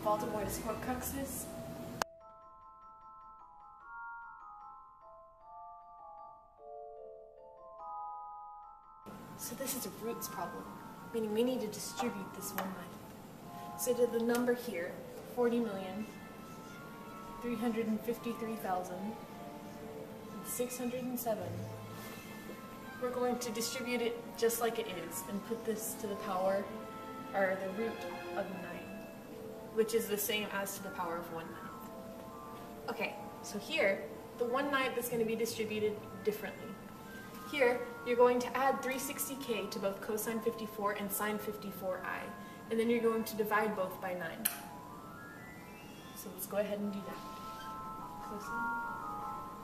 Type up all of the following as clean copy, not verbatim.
Voldemort's Horcruxes. So this is a roots problem, meaning we need to distribute this 1/9. So to the number here, 40,353,607, we're going to distribute it just like it is and put this to the power, or the root of 9, which is the same as to the power of 1/9. Okay, so here, the 1/9 is going to be distributed differently. Here, you're going to add 360k to both cosine 54 and sine 54i, and then you're going to divide both by 9. So let's go ahead and do that. Cosine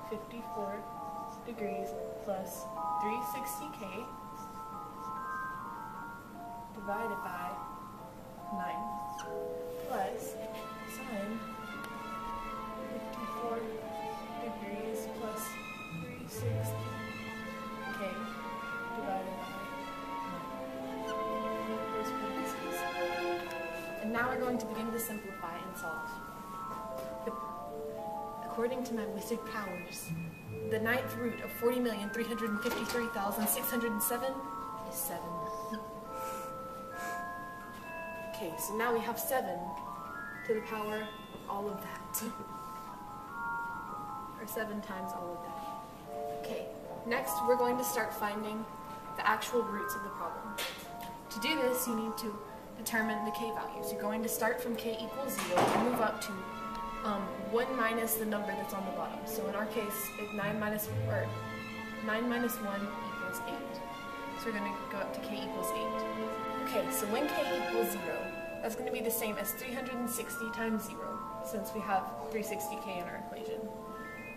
54 degrees plus 360k divided by 9 plus sine 54 degrees plus 360k divided by 9. And now we're going to begin to simplify and solve. According to my wizard powers, the 9th root of 40,353,607 is 7. Okay, so now we have 7 to the power all of that. Or 7 times all of that. Okay, next we're going to start finding the actual roots of the problem. To do this, you need to determine the k values. You're going to start from k equals 0 and move up to 1 minus the number that's on the bottom. So in our case, 9 minus 1 equals 8. So we're going to go up to k equals 8. Okay, so when k equals 0, that's going to be the same as 360 times 0, since we have 360k in our equation.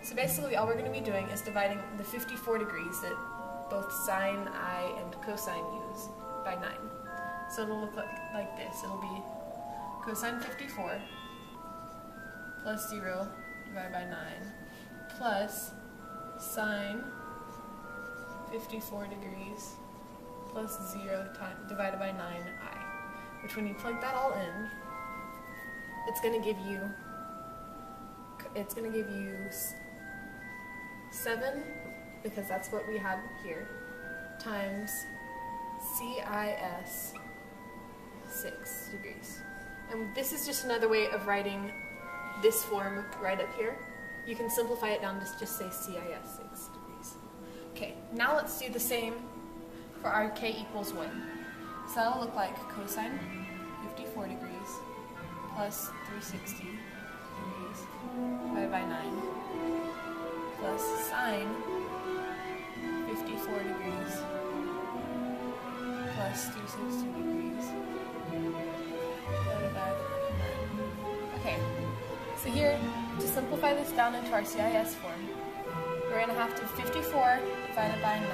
So basically all we're going to be doing is dividing the 54 degrees that both sine I and cosine use by 9. So it'll look like this. It'll be cosine 54 plus 0 divided by 9 plus sine 54 degrees plus 0 divided by 9i, which when you plug that all in, it's going to give you 7, because that's what we have here, times CIS 6 degrees. And this is just another way of writing this form right up here. You can simplify it down to just say CIS 6 degrees. Okay, now let's do the same for our k equals 1. So that'll look like cosine 54 degrees plus 360 degrees divided by 9 plus sine 54 degrees plus 360 degrees divided by 9. Okay, so here, to simplify this down into our CIS form, we're going to have to 54 divided by 9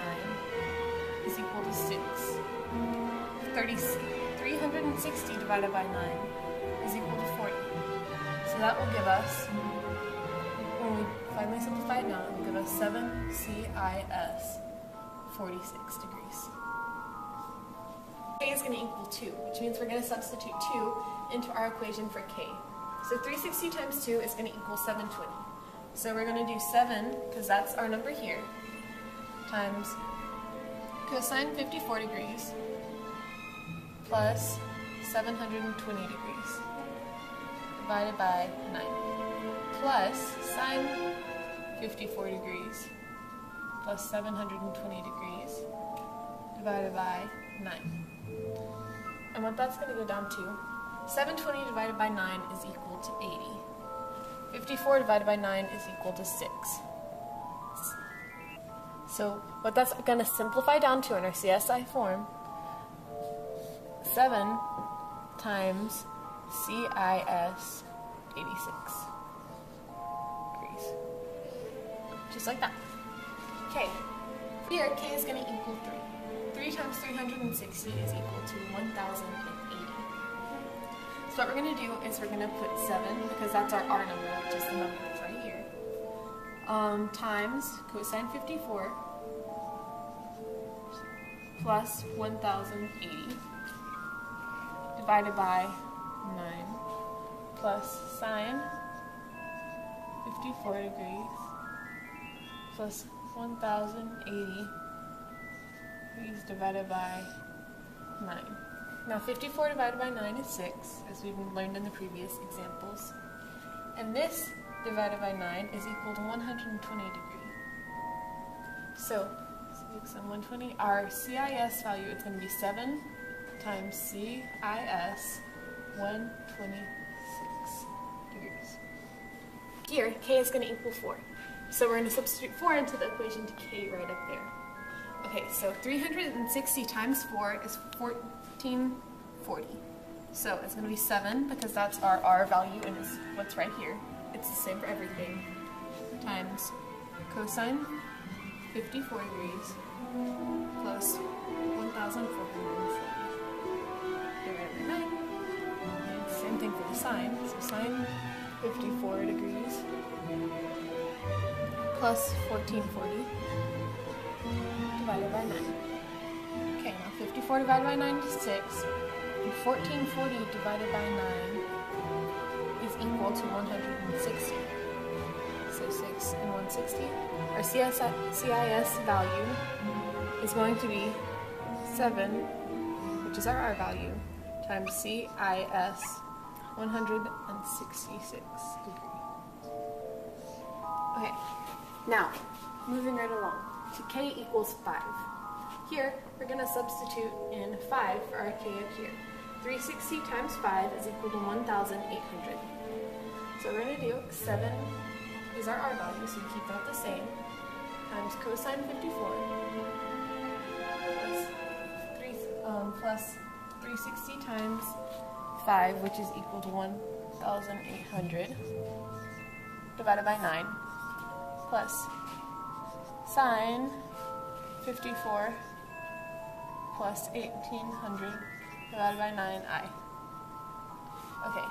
is equal to 6. 360 divided by 9 is equal to 40. So that will give us, when we finally simplify it down, it will give us 7 CIS 46 degrees. K is going to equal 2, which means we're going to substitute 2 into our equation for K. So 360 times 2 is going to equal 720. So we're going to do 7, because that's our number here, times cosine 54 degrees plus 720 degrees divided by 9 plus sine 54 degrees plus 720 degrees divided by 9. And what that's going to go down to, 720 divided by 9 is equal to 80. 54 divided by 9 is equal to 6. So what that's going to simplify down to in our CSI form, 7 times CIS 86 degrees. Just like that. Okay, here K is going to equal 3. 3 times 360 is equal to 1080. So what we're going to do is we're going to put 7, because that's our R number, which is the number that's right here, times cosine 54 plus 1080 divided by 9 plus sine 54 degrees plus 1080 degrees divided by 9. Now 54 divided by 9 is 6, as we've learned in the previous examples. And this divided by 9 is equal to 120 degrees. So 6 and 120, our CIS value is going to be 7 times CIS 126 degrees. Here, K is going to equal 4. So we're going to substitute 4 into the equation to K right up there. Okay, so 360 times 4 is 1440. So it's going to be 7 because that's our R value and it's what's right here. It's the same for everything. Times cosine 54 degrees plus 1440 divided by 9. And same thing for the sine. So sine 54 degrees plus 1440 divided by 9. Okay, now 54 divided by 9 is 6. And 1440 divided by 9 is equal to 160. So 6 and 160. Our CIS value is going to be 7, which is our R value, times CIS 166 degrees. Okay, now, moving right along to K equals 5. Here, we're going to substitute in 5 for our K up here. 360 times 5 is equal to 1,800. So we're going to do 7 is our R value, so we keep that the same, times cosine 54 plus 360 times 5, which is equal to 1,800, divided by 9, plus sine 54 plus 1,800 divided by 9i. Okay,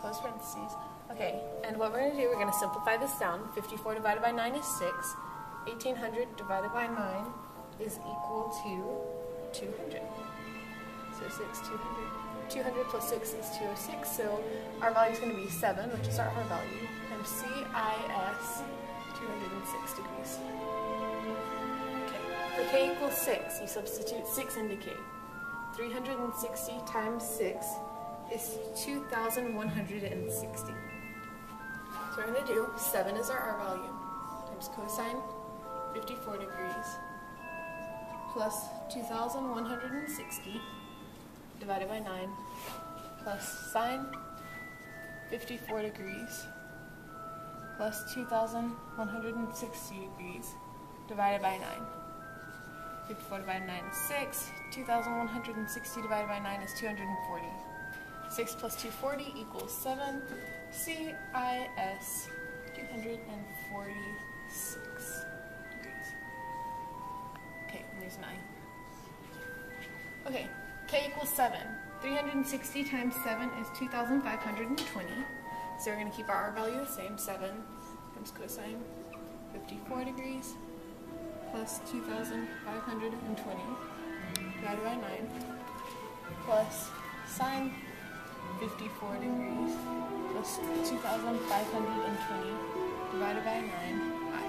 close parentheses. Okay, and what we're going to do, we're going to simplify this down. 54 divided by 9 is 6. 1,800 divided by 9 is equal to 200. So 200. 200 plus 6 is 206, so our value is going to be 7, which is our R value, times CIS 206 degrees. Okay, for K equals 6, you substitute 6 into K. 360 times 6 is 2,160. So we're going to do 7 is our R value, times cosine 54 degrees plus 2,160 divided by 9 plus sine 54 degrees plus 2,160 degrees divided by 9. 54 divided by 9 is 6. 2,160 divided by 9 is 240. 6 plus 240 equals 7. CIS 246 degrees. Okay, and there's 9. Okay, K equals 7. 360 times 7 is 2,520. So we're going to keep our R value the same. 7 times cosine 54 degrees plus 2,520 divided by 9 plus sine 54 degrees plus 2,520 divided by 9i.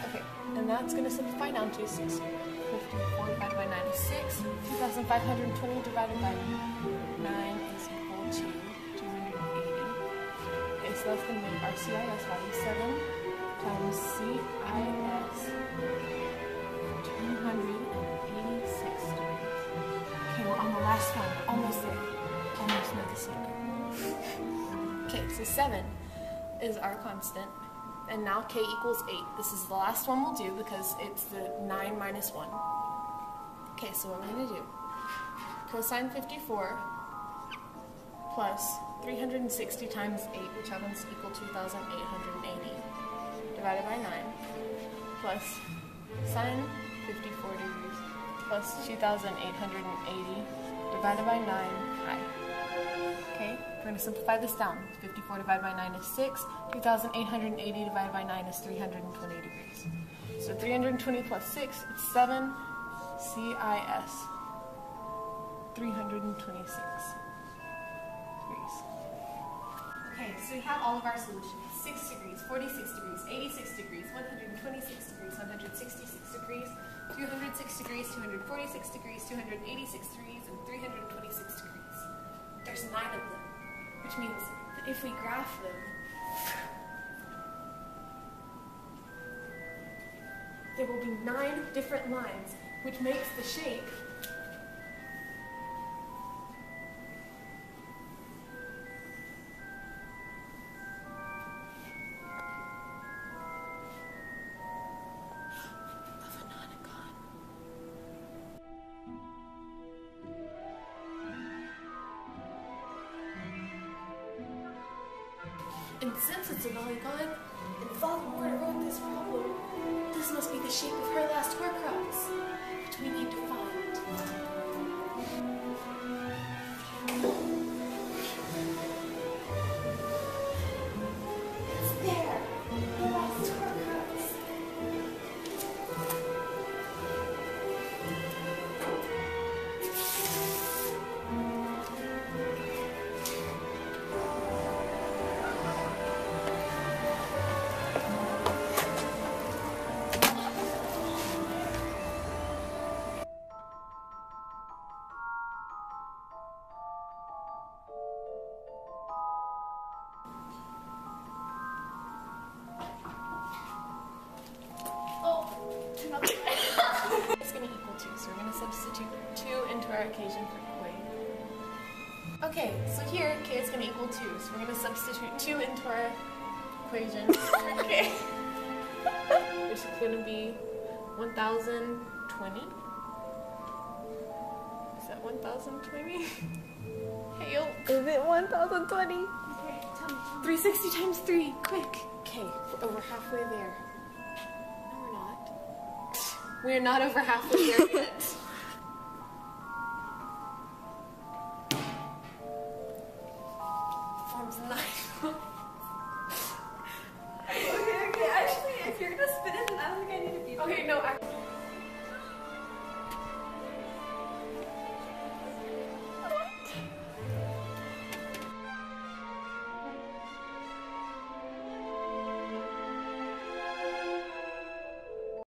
Okay, and that's going to simplify down to 6. 54 divided by 9 is 6. 2,520 divided by 9 is equal to 280. Okay, so that's going to make our CIS value 7 times CIS 286 degrees. Okay, we're on the last one. Almost there. Almost know the secret. Okay, so 7 is our constant. And now K equals 8. This is the last one we'll do because it's the 9 minus 1. Okay, so what we're going to do, cosine 54 plus 360 times 8, which happens to equal 2,880, divided by 9, plus sine 54 degrees plus 2,880 divided by 9i. Okay, we're going to simplify this down. 54 divided by 9 is 6. 2,880 divided by 9 is 320 degrees. So 320 plus 6 is 7 CIS 326 degrees. Okay, so we have all of our solutions. 6 degrees, 46 degrees, 86 degrees, 126 degrees, 166 degrees, 206 degrees, 246 degrees, 286 degrees, and 326 degrees. There's 9 of them, which means that if we graph them, there will be 9 different lines, which makes the shape of a Nonagon. And since it's a Nonagon, and Voldemort wrote this problem, this must be the shape of her last Horcrux, which we need to find. It's there, the last Horcrux. It's going to equal 2, so we're going to substitute 2 into our equation for Quay. Okay, so here K is going to equal 2, so we're going to substitute 2 into our equation for K, which is going to be 1020. Is that 1020? Hey yo! Is it 1020? Okay, tell me. 360 times 3, quick! Okay, we're over halfway there. We're not over halfway there yet. Forms 9. Okay, actually, if you're gonna spin it, then I don't think I need to be there. Okay, no, actually.